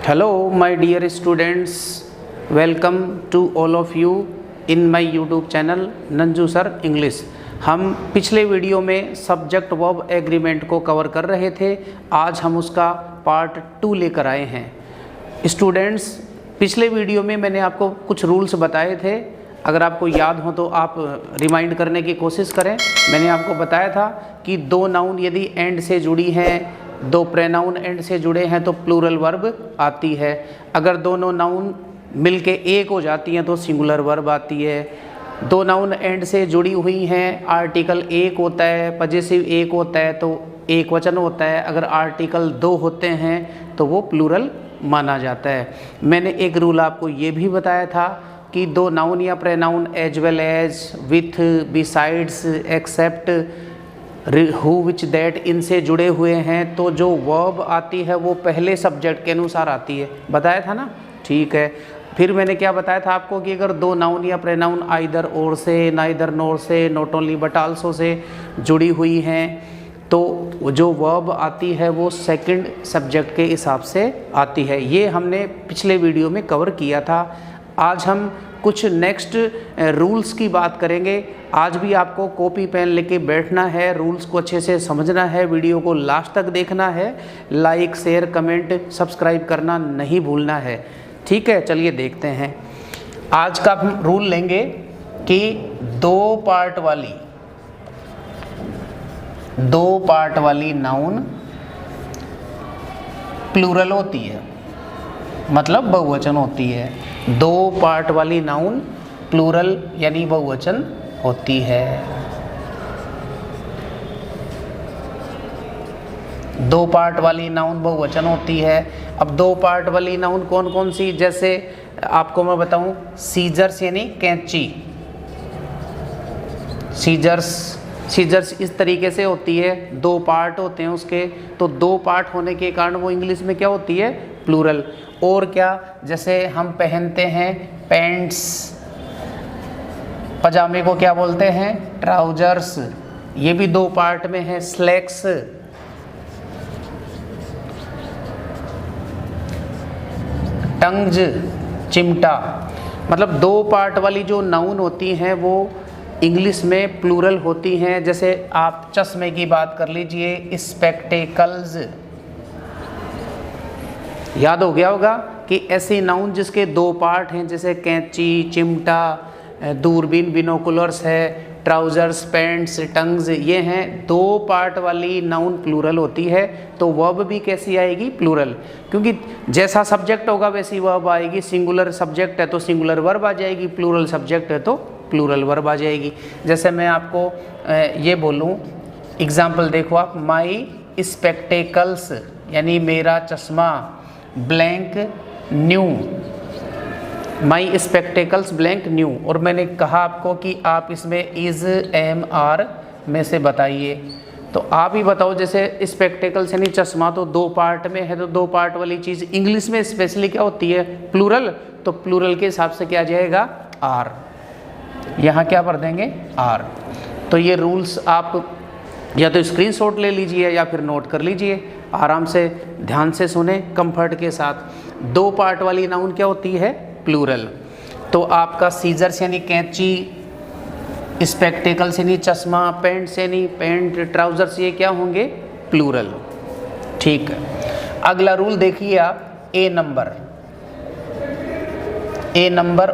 Hello, my dear students. Welcome to all of you in my YouTube channel Nanju sir English. हम पिछले video में subject verb agreement को cover कर रहे थे। आज हम उसका पार्ट 2 लेकर आए हैं। स्टूडेंट्स, पिछले वीडियो में मैंने आपको कुछ रूल्स बताए थे। अगर आपको याद हो तो आप रिमाइंड करने की कोशिश करें। मैंने आपको बताया था कि दो नाउन यदि एंड से जुड़ी हैं, दो प्रोनाउन एंड से जुड़े हैं तो प्लूरल वर्ब आती है। अगर दोनों नाउन मिलके एक हो जाती हैं तो सिंगुलर वर्ब आती है। दो नाउन एंड से जुड़ी हुई हैं, आर्टिकल एक होता है, पजेसिव एक होता है तो एक वचन होता है। अगर आर्टिकल दो होते हैं तो वो प्लूरल माना जाता है। मैंने एक रूल आपको ये भी बताया था कि दो नाउन या pronoun as well as, with, besides, except, who, which, that इनसे जुड़े हुए हैं तो जो वर्ब आती है वो पहले सब्जेक्ट के अनुसार आती है। बताया था ना? ठीक है। फिर मैंने क्या बताया था आपको कि अगर दो नाउन या प्रोनाउन आइदर और से, नाइदर नोर से, not only but also say जुड़ी हुई हैं तो जो वर्ब आती है वो सेकंड सब्जेक्ट के हिसाब से आती है। ये हमने पिछले वीडियो में कवर किया था। आज हम कुछ नेक्स्ट रूल्स की बात करेंगे। आज भी आपको कॉपी पेन लेके बैठना है, रूल्स को अच्छे से समझना है, वीडियो को लास्ट तक देखना है, लाइक, शेयर, कमेंट, सब्सक्राइब करना नहीं भूलना है। ठीक है, चलिए देखते हैं। आज का हम रूल लेंगे कि दो पार्ट वाली नाउन प्लूरल होती है, मतलब बहुवचन होती है। दो पार्ट वाली नाउन प्लूरल यानी बहुवचन होती है। दो पार्ट वाली नाउन बहुवचन होती है। अब दो पार्ट वाली नाउन कौन कौन सी? जैसे आपको मैं बताऊं, सीजर्स यानी कैंची। सीजर्स इस तरीके से होती है, दो पार्ट होते हैं उसके, तो दो पार्ट होने के कारण वो इंग्लिश में क्या होती है? प्लूरल। और क्या? जैसे हम पहनते हैं पैंट्स, पजामे को क्या बोलते हैं? ट्राउजर्स। ये भी दो पार्ट में है। स्लैक्स, टंग्स, चिमटा। मतलब दो पार्ट वाली जो नाउन होती हैं वो इंग्लिश में प्लूरल होती हैं। जैसे आप चश्मे की बात कर लीजिए, स्पेक्टेकल्स। याद हो गया होगा कि ऐसी नाउन जिसके दो पार्ट हैं, जैसे कैंची, चिमटा, दूरबीन, बिनोकुलर्स है, ट्राउजर्स, पैंट्स, टंग्स, ये हैं दो पार्ट वाली नाउन प्लूरल होती है। तो वर्ब भी कैसी आएगी? प्लूरल। क्योंकि जैसा सब्जेक्ट होगा वैसी वर्ब आएगी। सिंगुलर सब्जेक्ट है तो सिंगुलर वर्ब आ जाएगी, प्लूरल सब्जेक्ट है तो प्लूरल वर्ब आ जाएगी। जैसे मैं आपको ये बोलूँ, एग्जाम्पल देखो आप, माई स्पेक्टेकल्स यानी मेरा चश्मा, ब्लैंक न्यू, माई स्पेक्टेकल्स ब्लैंक न्यू। और मैंने कहा आपको कि आप इसमें इज, एम, आर में से बताइए। तो आप ही बताओ, जैसे स्पेक्टेकल्स यानी चश्मा तो दो पार्ट में है, तो दो पार्ट वाली चीज़ इंग्लिश में स्पेशली क्या होती है? प्लूरल। तो प्लूरल के हिसाब से क्या जाएगा? आर। यहाँ क्या भर देंगे? आर। तो ये रूल्स आप या तो स्क्रीनशॉट ले लीजिए या फिर नोट कर लीजिए। आराम से ध्यान से सुने, कंफर्ट के साथ। दो पार्ट वाली नाउन क्या होती है? प्लूरल। तो आपका सीजर्स यानी कैंची, स्पेक्टेकल्स यानी चश्मा, पैंट्स यानी पैंट, ट्राउजर्स, ये क्या होंगे? प्लूरल। ठीक है। अगला रूल देखिए आप, ए नंबर। ए नंबर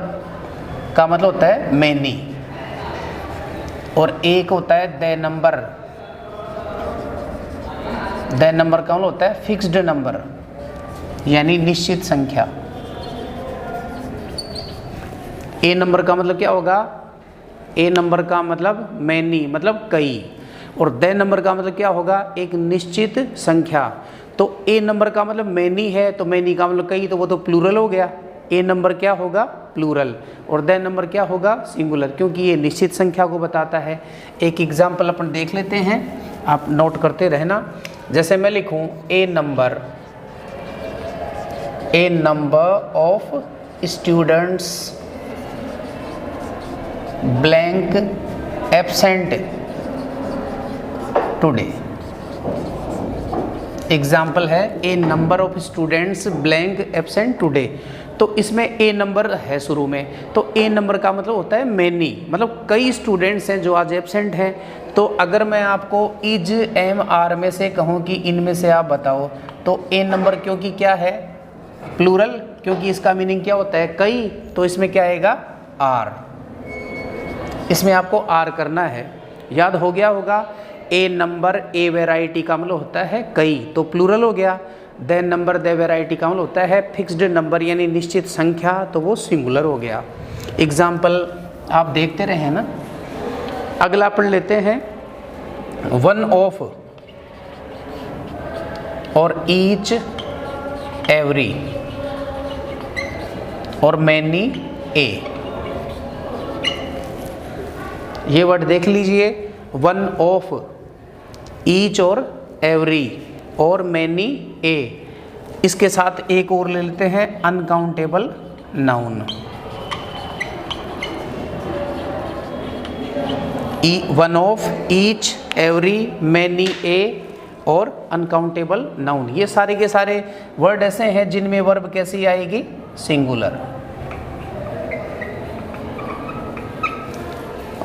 का मतलब होता है मैनी, और एक होता है द नंबर। द नंबर का मतलब होता है फिक्स्ड नंबर यानी निश्चित संख्या। ए नंबर का मतलब क्या होगा? ए नंबर का मतलब मैनी, मतलब कई। और द नंबर का मतलब क्या होगा? एक निश्चित संख्या। तो ए नंबर का मतलब मैनी है तो मैनी का मतलब कई, तो वो तो प्लूरल हो गया। ए नंबर क्या होगा? प्लूरल। और द नंबर क्या होगा? सिंगुलर, क्योंकि ये निश्चित संख्या को बताता है। एक एग्जाम्पल अपन देख लेते हैं, आप नोट करते रहना। जैसे मैं लिखूं a number of students blank absent today. Example है a number of students blank absent today. तो इसमें ए नंबर है शुरू में, तो ए नंबर का मतलब होता है मैनी, मतलब कई स्टूडेंट्स हैं जो आज एब्सेंट हैं। तो अगर मैं आपको इज एम आर में से कहूँ कि इनमें से आप बताओ, तो ए नंबर क्योंकि क्या है प्लूरल, क्योंकि इसका मीनिंग क्या होता है कई, तो इसमें क्या आएगा आर। इसमें आपको आर करना है, याद हो गया होगा। ए नंबर ए वेराइटी का मतलब होता है कई, तो प्लूरल हो गया। द नंबर द वेराइटी का मतलब होता है फिक्स्ड नंबर यानी निश्चित संख्या, तो वो सिंगुलर हो गया। एग्जाम्पल आप देखते रहे ना। अगला पढ़ लेते हैं वन ऑफ और ईच एवरी और मैनी ए। ये वर्ड देख लीजिए, वन ऑफ, ईच और एवरी और मैनी ए। इसके साथ एक और ले लेते हैं uncountable noun. One of, each, every, many a और अनकाउंटेबल नाउन। ये सारे के सारे वर्ड ऐसे हैं जिनमें वर्ब कैसी आएगी singular.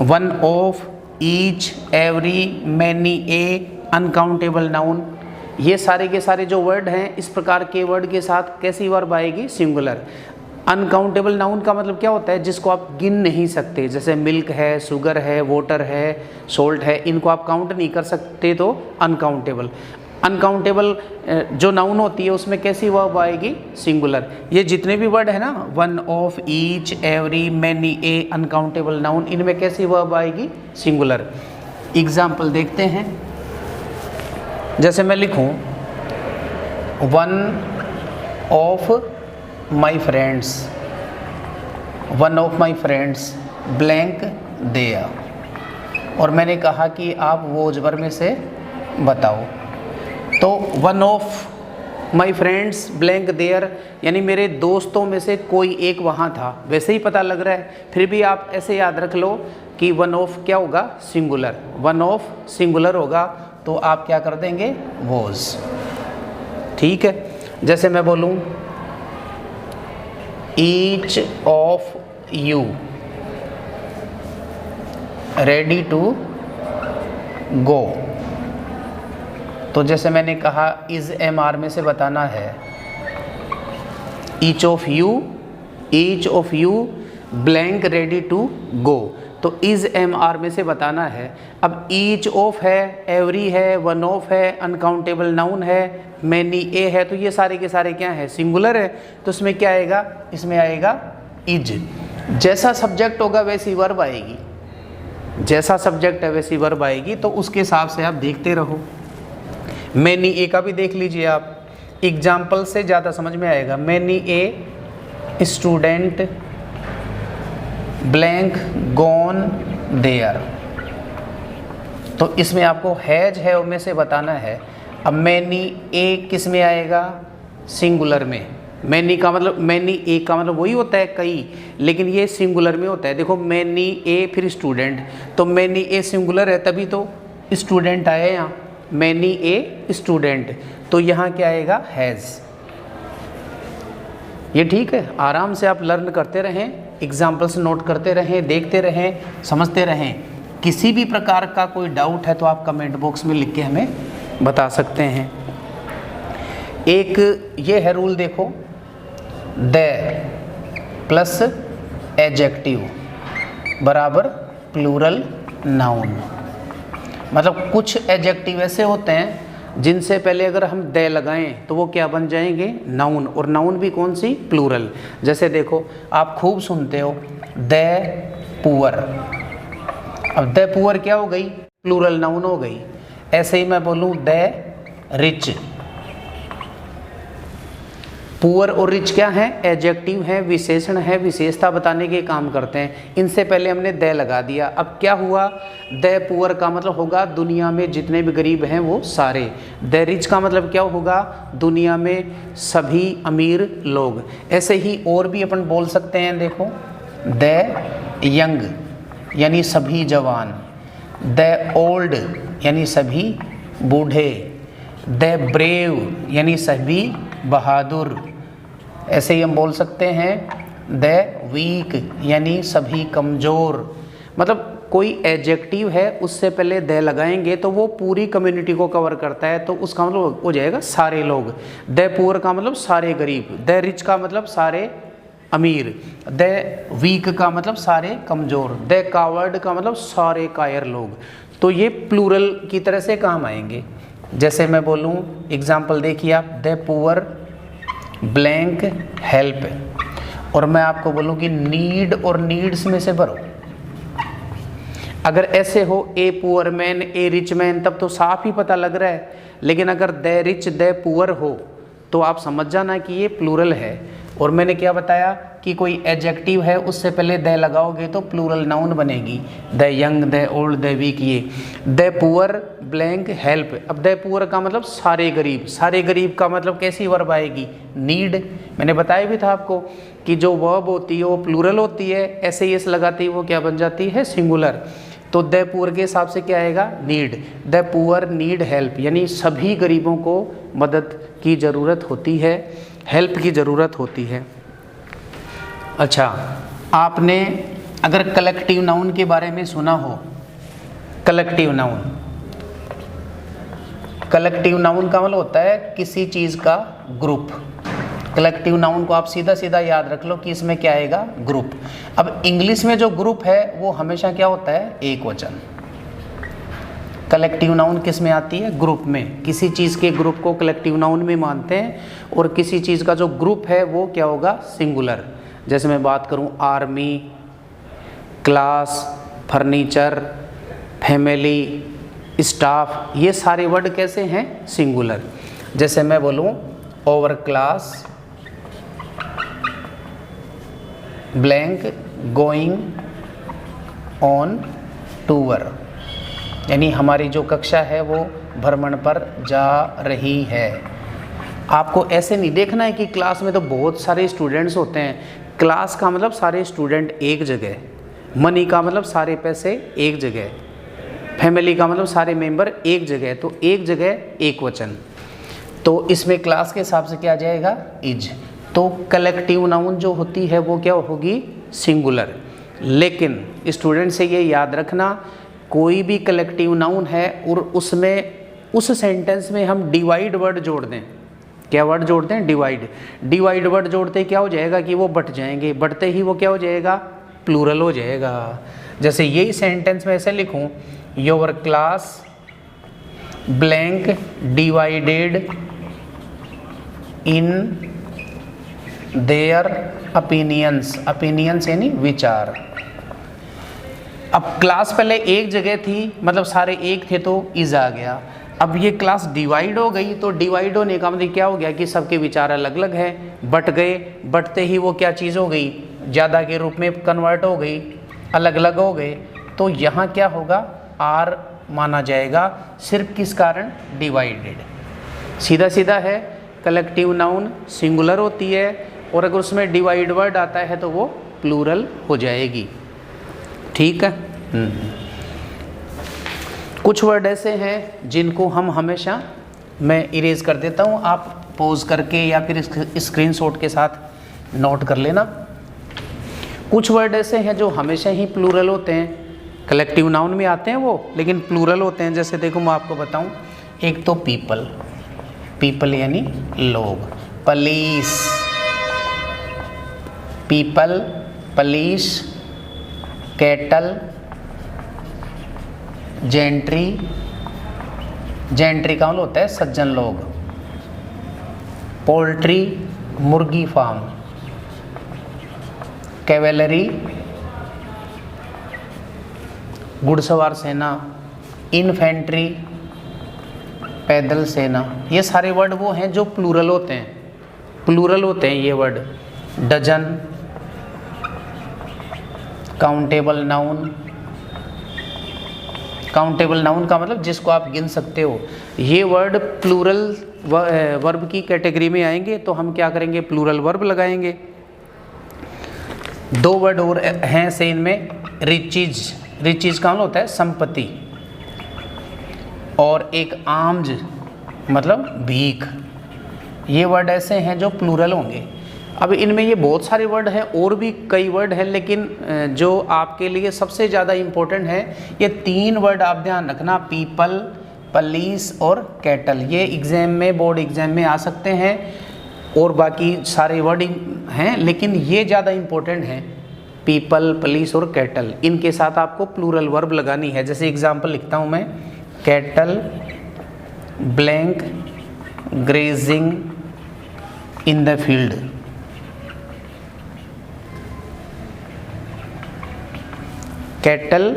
One of, each, every, many a, uncountable noun, ये सारे के सारे जो वर्ड हैं इस प्रकार के वर्ड के साथ कैसी वर्ब आएगी सिंगुलर। अनकाउंटेबल नाउन का मतलब क्या होता है जिसको आप गिन नहीं सकते, जैसे मिल्क है, शुगर है, वाटर है, सोल्ट है, इनको आप काउंट नहीं कर सकते तो अनकाउंटेबल। अनकाउंटेबल जो नाउन होती है उसमें कैसी वर्ब आएगी सिंगुलर। ये जितने भी वर्ड है ना, one of, each, every, many a, uncountable noun, इनमें कैसी वर्ब आएगी सिंगुलर। एग्जाम्पल देखते हैं, जैसे मैं लिखूं one of my friends, one of my friends blank there, और मैंने कहा कि आप वो जबर में से बताओ। तो one of my friends blank there यानी मेरे दोस्तों में से कोई एक वहाँ था, वैसे ही पता लग रहा है। फिर भी आप ऐसे याद रख लो कि वन ऑफ क्या होगा सिंगुलर, वन ऑफ सिंगुलर होगा तो आप क्या कर देंगे वॉज। ठीक है, जैसे मैं बोलूँ each of you ready to go, तो जैसे मैंने कहा इज एम आर में से बताना है each of you blank ready to go, तो इज एम आर में से बताना है। अब ईच ऑफ है, एवरी है, वन ऑफ है, अनकाउंटेबल नाउन है, मैनी ए है, तो ये सारे के सारे क्या है सिंगुलर है, तो इसमें क्या आएगा, इसमें आएगा इज। जैसा सब्जेक्ट होगा वैसी वर्ब आएगी, जैसा सब्जेक्ट है वैसी वर्ब आएगी, तो उसके हिसाब से आप देखते रहो। मैनी ए का भी देख लीजिए आप, एग्जाम्पल से ज़्यादा समझ में आएगा। Many a student blank gone there, तो इसमें आपको हैज है में से बताना है। अब मैनी ए किस में आएगा सिंगुलर में। मैनी का मतलब, मैनी ए का मतलब वही होता है कई, लेकिन ये सिंगुलर में होता है। देखो मैनी ए फिर स्टूडेंट, तो मैनी ए सिंगुलर है तभी तो स्टूडेंट आया यहाँ, मैनी ए स्टूडेंट, तो यहाँ क्या आएगा हैज़। ये ठीक है, आराम से आप लर्न करते रहें, एग्जाम्पल्स नोट करते रहें, देखते रहें, समझते रहें। किसी भी प्रकार का कोई डाउट है तो आप कमेंट बॉक्स में लिख के हमें बता सकते हैं। एक ये है रूल देखो, द प्लस एडजेक्टिव बराबर प्लूरल नाउन। मतलब कुछ एडजेक्टिव ऐसे होते हैं जिनसे पहले अगर हम द लगाएं तो वो क्या बन जाएंगे नाउन, और नाउन भी कौन सी प्लूरल। जैसे देखो आप खूब सुनते हो द पुअर, अब द पुअर क्या हो गई प्लूरल नाउन हो गई। ऐसे ही मैं बोलूँ द रिच, पुअर और रिच क्या है एडजेक्टिव है, विशेषण है, विशेषता बताने के काम करते हैं। इनसे पहले हमने द लगा दिया, अब क्या हुआ द पुअर का मतलब होगा दुनिया में जितने भी गरीब हैं वो सारे। द रिच का मतलब क्या होगा दुनिया में सभी अमीर लोग। ऐसे ही और भी अपन बोल सकते हैं, देखो द यंग यानी सभी जवान, द ओल्ड यानी सभी बूढ़े, द ब्रेव यानी सभी बहादुर। ऐसे ही हम बोल सकते हैं द वीक यानी सभी कमज़ोर। मतलब कोई एडजेक्टिव है उससे पहले द लगाएंगे तो वो पूरी कम्युनिटी को कवर करता है, तो उसका मतलब हो जाएगा सारे लोग। द पुअर का मतलब सारे गरीब, द रिच का मतलब सारे अमीर, द वीक का मतलब सारे कमज़ोर, द कावर्ड का मतलब सारे कायर लोग। तो ये प्लूरल की तरह से काम आएंगे। जैसे मैं बोलूँ एग्जाम्पल देखिए आप, द पुअर ब्लैंक हेल्प, और मैं आपको बोलूँ कि नीड और नीड्स में से भरो। अगर ऐसे हो a poor man A rich man तब तो साफ ही पता लग रहा है, लेकिन अगर द रिच द पुअर हो तो आप समझ जाना कि ये प्लूरल है। और मैंने क्या बताया कि कोई एडजेक्टिव है उससे पहले द लगाओगे तो प्लूरल नाउन बनेगी, the young the old the weak. ये द पुअर ब्लैंक हेल्प, अब द पुअर का मतलब सारे गरीब, सारे गरीब का मतलब कैसी वर्ब आएगी, नीड। मैंने बताया भी था आपको कि जो वर्ब होती है वो प्लूरल होती है, ऐसे ही एस लगाती है वो क्या बन जाती है, सिंगुलर। तो द पुअर के हिसाब से क्या आएगा, need. The poor need help यानी सभी गरीबों को मदद की ज़रूरत होती है, हेल्प की ज़रूरत होती है। अच्छा, आपने अगर कलेक्टिव नाउन के बारे में सुना हो, कलेक्टिव नाउन, कलेक्टिव नाउन का मतलब होता है किसी चीज़ का ग्रुप। कलेक्टिव नाउन को आप सीधा सीधा याद रख लो कि इसमें क्या आएगा, ग्रुप। अब इंग्लिश में जो ग्रुप है वो हमेशा क्या होता है, एक वचन। कलेक्टिव नाउन किस में आती है, ग्रुप में। किसी चीज़ के ग्रुप को कलेक्टिव नाउन में मानते हैं, और किसी चीज़ का जो ग्रुप है वो क्या होगा, सिंगुलर। जैसे मैं बात करूं army, class, furniture, family, staff, ये सारे वर्ड कैसे हैं, सिंगुलर। जैसे मैं बोलूं over class blank going on tour, यानी हमारी जो कक्षा है वो भ्रमण पर जा रही है। आपको ऐसे नहीं देखना है कि क्लास में तो बहुत सारे स्टूडेंट्स होते हैं। क्लास का मतलब सारे स्टूडेंट एक जगह, मनी का मतलब सारे पैसे एक जगह, फैमिली का मतलब सारे मेंबर एक जगह, तो एक जगह एक वचन। तो इसमें क्लास के हिसाब से क्या आ जाएगा, इज। तो कलेक्टिव नाउन जो होती है वो क्या होगी, सिंगुलर। लेकिन स्टूडेंट से ये याद रखना, कोई भी कलेक्टिव नाउन है और उसमें उस सेंटेंस में हम डिवाइड वर्ड जोड़ दें, क्या वर्ड जोड़ते हैं, डिवाइड। डिवाइड वर्ड जोड़ते क्या हो जाएगा कि वो बट जाएंगे, बटते ही वो क्या हो जाएगा, प्लूरल हो जाएगा। जैसे यही सेंटेंस में ऐसे लिखूं, your class blank divided in their opinions, opinions यानी विचार। अब क्लास पहले एक जगह थी, मतलब सारे एक थे तो इज आ गया। अब ये क्लास डिवाइड हो गई, तो डिवाइड होने का मतलब क्या हो गया कि सबके विचार अलग अलग हैं, बट गए, बटते ही वो क्या चीज़ हो गई, ज़्यादा के रूप में कन्वर्ट हो गई, अलग अलग हो गए। तो यहाँ क्या होगा, आर माना जाएगा, सिर्फ किस कारण, डिवाइडेड। सीधा सीधा है, कलेक्टिव नाउन सिंगुलर होती है, और अगर उसमें डिवाइड वर्ड आता है तो वो प्लूरल हो जाएगी। ठीक है। कुछ वर्ड ऐसे हैं जिनको हम हमेशा, मैं इरेज कर देता हूँ, आप पॉज करके या फिर स्क्रीनशॉट के साथ नोट कर लेना। कुछ वर्ड ऐसे हैं जो हमेशा ही प्लूरल होते हैं, कलेक्टिव नाउन में आते हैं वो, लेकिन प्लूरल होते हैं। जैसे देखो मैं आपको बताऊं, एक तो पीपल, पीपल यानी लोग, police, people, police, cattle, gentry, gentry का मतलब होता है सज्जन लोग, पोल्ट्री मुर्गी फार्म, कैवेलरी घुड़सवार सेना, इन्फेंट्री पैदल सेना। ये सारे वर्ड वो हैं जो प्लूरल होते हैं, प्लूरल होते हैं ये word. Dozen, countable noun, countable noun का मतलब जिसको आप गिन सकते हो। ये वर्ड प्लूरल वर्ब की कैटेगरी में आएंगे, तो हम क्या करेंगे, प्लूरल वर्ब लगाएंगे। दो वर्ड और हैं से इनमें, रिचीज, रिचीज का मतलब होता है संपत्ति, और एक आर्म्स, मतलब भीख। ये वर्ड ऐसे हैं जो प्लूरल होंगे। अब इनमें ये बहुत सारे वर्ड हैं, और भी कई वर्ड हैं, लेकिन जो आपके लिए सबसे ज़्यादा इम्पोर्टेंट है ये 3 वर्ड आप ध्यान रखना, पीपल, पुलिस और कैटल। ये एग्ज़ाम में, बोर्ड एग्ज़ाम में आ सकते हैं, और बाकी सारे वर्ड हैं, लेकिन ये ज़्यादा इम्पोर्टेंट हैं, पीपल, पुलिस और कैटल। इनके साथ आपको प्लूरल वर्ब लगानी है। जैसे एग्जाम्पल लिखता हूँ मैं, cattle blank grazing in the field. Cattle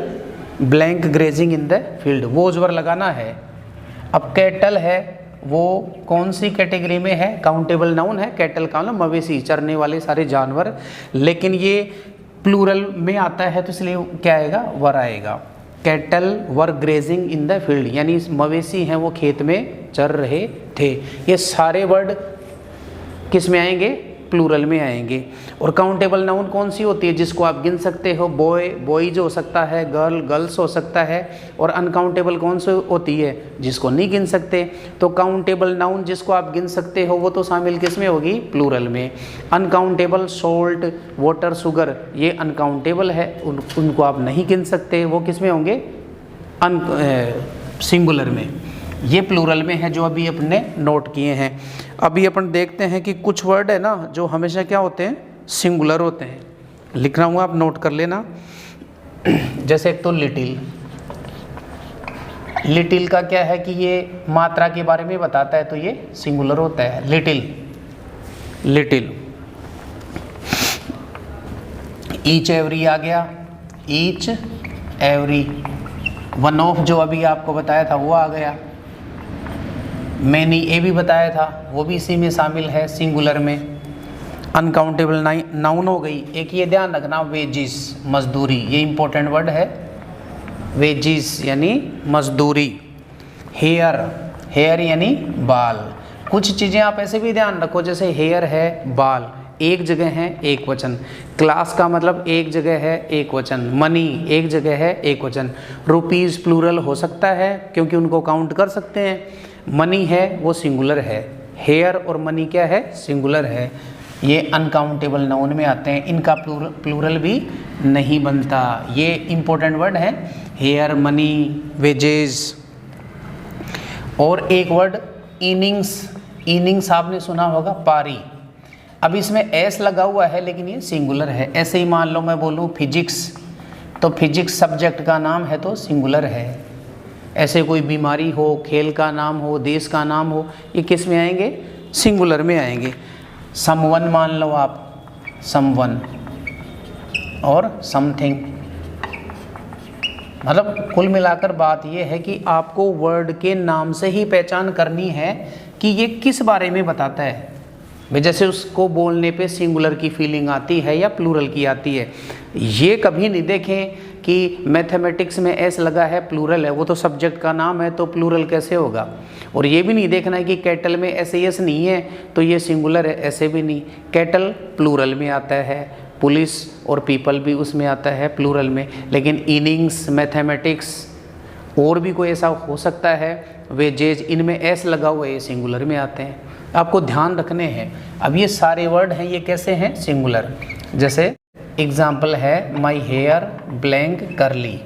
blank grazing in the field, वो वर्ड लगाना है। अब कैटल है वो कौन सी कैटेगरी में है? काउंटेबल नाउन है। कैटल का मतलब मवेशी, चरने वाले सारे जानवर, लेकिन ये प्लूरल में आता है तो इसलिए क्या आएगा? वर आएगा। Cattle were grazing in the field, यानी मवेशी हैं वो खेत में चर रहे थे। ये सारे वर्ड किस में आएंगे? प्लूरल में आएंगे। और काउंटेबल नाउन कौन सी होती है? जिसको आप गिन सकते हो, बॉय बॉयज हो सकता है, गर्ल गर्ल्स हो सकता है। और अनकाउंटेबल कौन सी होती है? जिसको नहीं गिन सकते। तो काउंटेबल नाउन जिसको आप गिन सकते हो वो तो शामिल किस में होगी? प्लूरल में। अनकाउंटेबल सॉल्ट, वाटर, शुगर, ये अनकाउंटेबल है, उनको आप नहीं गिन सकते, वो किस में होंगे? सिंगुलर में। ये प्लूरल में है जो अभी अपने नोट किए हैं। अभी अपन देखते हैं कि कुछ वर्ड है ना जो हमेशा क्या होते हैं? सिंगुलर होते हैं। लिख रहा हूँ, आप नोट कर लेना। जैसे एक तो लिटिल। लिटिल का क्या है कि ये मात्रा के बारे में बताता है, तो ये सिंगुलर होता है। Little little. ईच एवरी आ गया, ईच एवरी। वन ऑफ जो अभी आपको बताया था वो आ गया। मैनी, ये भी बताया था, वो भी इसी में शामिल है, सिंगुलर में। अनकाउंटेबल नाउन हो गई। एक ये ध्यान रखना, वेजिस, मजदूरी, ये इंपॉर्टेंट वर्ड है। वेजिस यानी मजदूरी। हेयर, हेयर यानी बाल। कुछ चीज़ें आप ऐसे भी ध्यान रखो, जैसे हेयर है, बाल एक जगह है, एक वचन। क्लास का मतलब एक जगह है, एक वचन। मनी एक जगह है, एक वचन। रुपीज़ प्लूरल हो सकता है क्योंकि उनको काउंट कर सकते हैं। मनी है वो सिंगुलर है। हेयर और मनी क्या है? सिंगुलर है। ये अनकाउंटेबल नाउन में आते हैं, इनका प्लूरल भी नहीं बनता। ये इंपॉर्टेंट वर्ड है, हेयर, मनी, वेजेस। और एक वर्ड इनिंग्स। इनिंग्स आपने सुना होगा, पारी। अब इसमें एस लगा हुआ है लेकिन ये सिंगुलर है। ऐसे ही मान लो मैं बोलूँ फिजिक्स, तो फिजिक्स सब्जेक्ट का नाम है तो सिंगुलर है। ऐसे कोई बीमारी हो, खेल का नाम हो, देश का नाम हो, ये किस में आएंगे? सिंगुलर में आएंगे। समवन मान लो आप, समवन और समथिंग। मतलब कुल मिलाकर बात ये है कि आपको वर्ड के नाम से ही पहचान करनी है कि ये किस बारे में बताता है। भाई जैसे उसको बोलने पे सिंगुलर की फीलिंग आती है या प्लूरल की आती है। ये कभी नहीं देखें कि मैथमेटिक्स में एस लगा है, प्लूरल है, वो तो सब्जेक्ट का नाम है तो प्लूरल कैसे होगा। और ये भी नहीं देखना है कि कैटल में ऐसे एस नहीं है तो ये सिंगुलर है, ऐसे भी नहीं। कैटल प्लूरल में आता है, पुलिस और पीपल भी उसमें आता है प्लूरल में। लेकिन इनिंग्स, मैथमेटिक्स और भी कोई ऐसा हो सकता है, वेजेज, इनमें एस लगा हुआ है, ये सिंगुलर में आते हैं। आपको ध्यान रखने हैं। अब ये सारे वर्ड हैं, ये कैसे हैं? सिंगुलर। जैसे एग्जाम्पल है, माई हेयर ब्लैंक करली,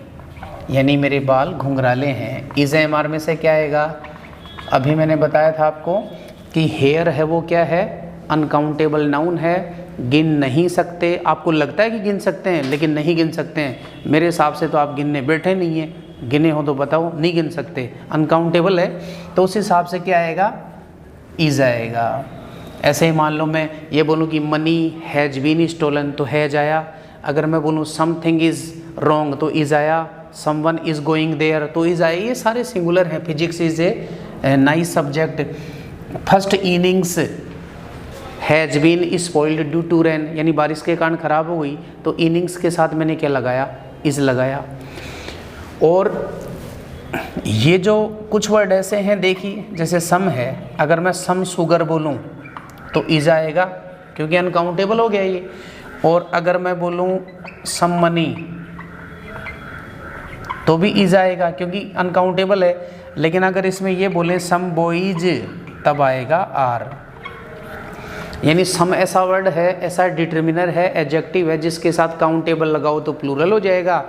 यानी मेरे बाल घुंघराले हैं। इज एम आर में से क्या आएगा? अभी मैंने बताया था आपको कि हेयर है वो क्या है? अनकाउंटेबल नाउन है, गिन नहीं सकते। आपको लगता है कि गिन सकते हैं लेकिन नहीं गिन सकते हैं। मेरे हिसाब से तो आप गिनने बैठे नहीं हैं, गिने हो तो बताओ। नहीं गिन सकते, अनकाउंटेबल है, तो उस हिसाब से क्या आएगा? इज आएगा। ऐसे ही मान लो मैं ये बोलूँ कि मनी हैज़ बीन स्टोलन, तो हैज आया। अगर मैं बोलूँ समथिंग इज़ रॉन्ग तो इज़ आया। समवन इज़ गोइंग देयर तो इज़ आया। ये सारे सिंगुलर हैं। Physics is a nice subject. First innings has been spoiled due to rain, यानी बारिश के कारण ख़राब हो गई, तो इनिंग्स के साथ मैंने क्या लगाया? इज़ लगाया। और ये जो कुछ वर्ड ऐसे हैं, देखिए जैसे सम है, अगर मैं सम शुगर बोलूं तो इज आएगा क्योंकि अनकाउंटेबल हो गया ये। और अगर मैं बोलूं सम मनी तो भी इज आएगा क्योंकि अनकाउंटेबल है। लेकिन अगर इसमें ये बोले सम बॉयज, तब आएगा आर। यानी सम ऐसा वर्ड है, ऐसा डिटर्मिनर है, एडजेक्टिव है, जिसके साथ काउंटेबल लगाओ तो प्लूरल हो जाएगा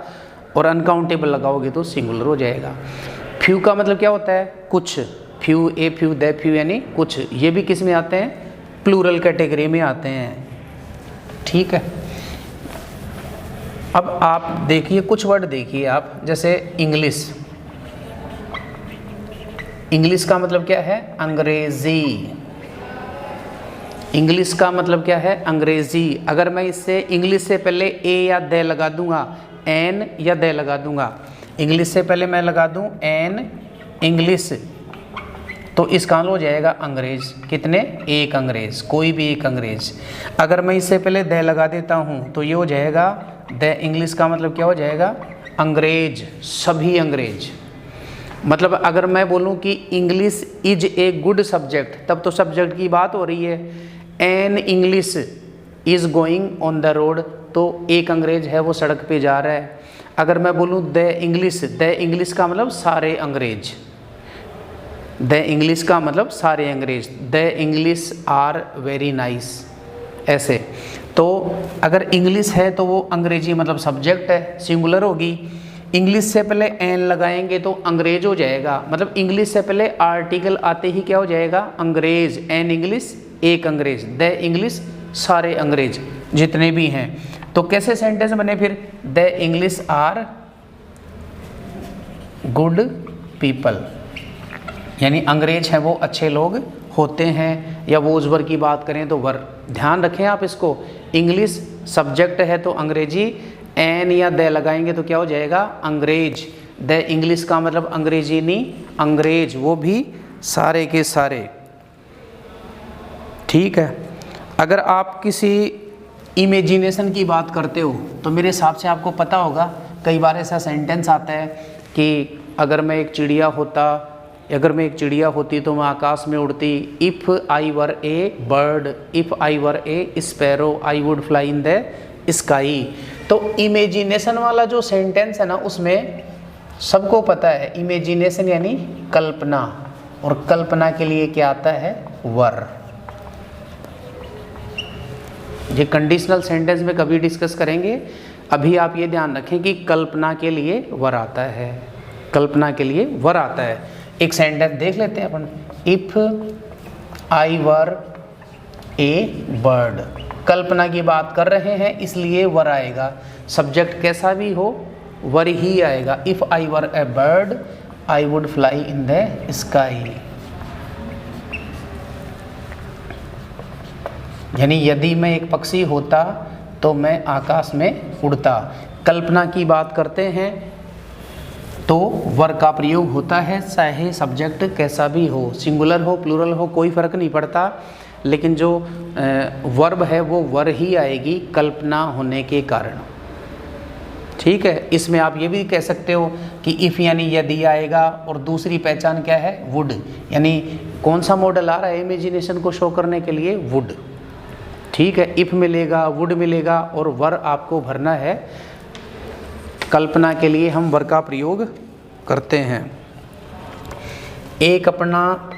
और अनकाउंटेबल लगाओगे तो सिंगुलर हो जाएगा। फ्यू का मतलब क्या होता है? कुछ। Few, a few, they few, यानी कुछ। ये भी किस में आते हैं? प्लूरल कैटेगरी में आते हैं। ठीक है। अब आप देखिए कुछ वर्ड देखिए आप, जैसे इंग्लिश। इंग्लिश का मतलब क्या है? अंग्रेजी। इंग्लिश का मतलब क्या है? अंग्रेजी। अगर मैं इससे इंग्लिश से पहले ए या दे लगा दूंगा, एन या दे लगा दूंगा, इंग्लिश से पहले मैं लगा दूं एन इंग्लिश, तो इसका मतलब हो जाएगा अंग्रेज। कितने? एक अंग्रेज, कोई भी एक अंग्रेज। अगर मैं इससे पहले दे लगा देता हूं तो ये हो जाएगा द इंग्लिश का मतलब क्या हो जाएगा? अंग्रेज, सभी अंग्रेज। मतलब अगर मैं बोलूं कि English is a good subject, तब तो सब्जेक्ट की बात हो रही है। An English is going on the road, तो एक अंग्रेज है वो सड़क पे जा रहा है। अगर मैं बोलूं द इंग्लिश का मतलब सारे अंग्रेज, द इंग्लिश का मतलब सारे अंग्रेज, the English are very nice, ऐसे। तो अगर इंग्लिश है तो वो अंग्रेजी मतलब सब्जेक्ट है, सिंगुलर होगी। इंग्लिश से पहले एन लगाएंगे तो अंग्रेज हो जाएगा। मतलब इंग्लिश से पहले आर्टिकल आते ही क्या हो जाएगा? अंग्रेज। एन इंग्लिश एक अंग्रेज, द इंग्लिश सारे अंग्रेज जितने भी हैं। तो कैसे सेंटेंस बने फिर? The English are good people, यानी अंग्रेज हैं वो अच्छे लोग होते हैं। या वो उस वर की बात करें तो वर। ध्यान रखें आप इसको, इंग्लिश सब्जेक्ट है तो अंग्रेजी, एन या द लगाएंगे तो क्या हो जाएगा? अंग्रेज। द इंग्लिश का मतलब अंग्रेजी नहीं, अंग्रेज, वो भी सारे के सारे। ठीक है। अगर आप किसी इमेजिनेशन की बात करते हो तो मेरे हिसाब से आपको पता होगा, कई बार ऐसा सेंटेंस आता है कि अगर मैं एक चिड़िया होती तो मैं आकाश में उड़ती। If I were A bird, if I were A sparrow, I would fly in the sky. तो इमेजिनेशन वाला जो सेंटेंस है ना, उसमें सबको पता है इमेजिनेशन यानी कल्पना, और कल्पना के लिए क्या आता है? वर। ये कंडीशनल सेंटेंस में कभी डिस्कस करेंगे। अभी आप ये ध्यान रखें कि कल्पना के लिए वर आता है, कल्पना के लिए वर आता है। एक सेंटेंस देख लेते हैं अपन। If I were A bird, कल्पना की बात कर रहे हैं इसलिए वर आएगा। सब्जेक्ट कैसा भी हो वर ही आएगा। If I were A bird I would fly in the sky, यानी यदि मैं एक पक्षी होता तो मैं आकाश में उड़ता। कल्पना की बात करते हैं तो वर का प्रयोग होता है, चाहे सब्जेक्ट कैसा भी हो, सिंगुलर हो प्लूरल हो कोई फ़र्क नहीं पड़ता, लेकिन जो वर्ब है वो वर ही आएगी कल्पना होने के कारण। ठीक है। इसमें आप ये भी कह सकते हो कि इफ़ यानी यदि आएगा, और दूसरी पहचान क्या है? वुड, यानी कौन सा मॉडल आ रहा है इमेजिनेशन को शो करने के लिए? वुड। ठीक है। इफ़ मिलेगा, वुड मिलेगा, और वर आपको भरना है। कल्पना के लिए हम वर का प्रयोग करते हैं। एक अपना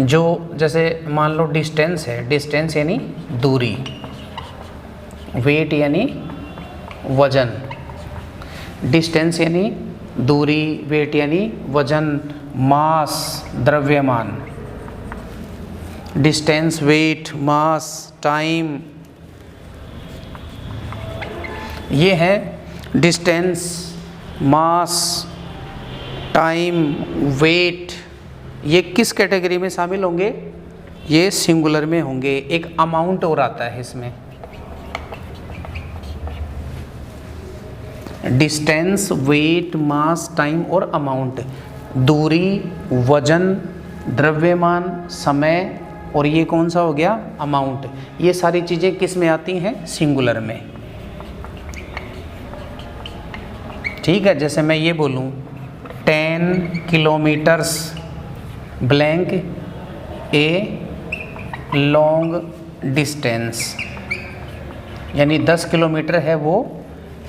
जो जैसे मान लो डिस्टेंस है, डिस्टेंस यानी दूरी, वेट यानी वजन, डिस्टेंस यानी दूरी, वेट यानी वजन, मास द्रव्यमान, डिस्टेंस, वेट, मास, टाइम, ये है डिस्टेंस, मास, टाइम, वेट। ये किस कैटेगरी में शामिल होंगे? ये सिंगुलर में होंगे। एक अमाउंट और आता है इसमें, डिस्टेंस, वेट, मास, टाइम और अमाउंट। दूरी, वजन, द्रव्यमान, समय, और ये कौन सा हो गया? अमाउंट। ये सारी चीज़ें किस में आती हैं? सिंगुलर में। ठीक है। जैसे मैं ये बोलूँ 10 kilometres blank a long distance, यानी 10 किलोमीटर है वो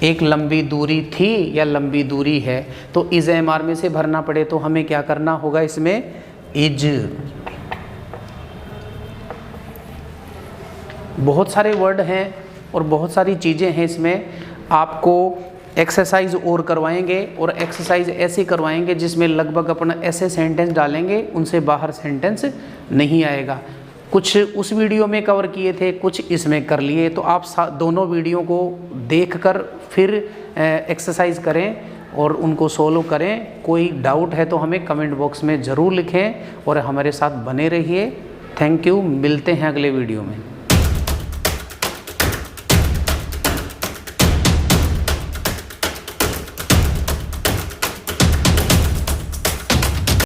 एक लंबी दूरी थी या लंबी दूरी है, तो इज एम आर में से भरना पड़े तो हमें क्या करना होगा इसमें, इज। बहुत सारे वर्ड हैं और बहुत सारी चीज़ें हैं इसमें। आपको एक्सरसाइज और करवाएंगे और एक्सरसाइज ऐसे करवाएंगे जिसमें लगभग अपना ऐसे सेंटेंस डालेंगे उनसे बाहर सेंटेंस नहीं आएगा। कुछ उस वीडियो में कवर किए थे, कुछ इसमें कर लिए, तो आप दोनों वीडियो को देखकर फिर एक्सरसाइज करें और उनको सोल्व करें। कोई डाउट है तो हमें कमेंट बॉक्स में ज़रूर लिखें और हमारे साथ बने रहिए। थैंक यू, मिलते हैं अगले वीडियो में।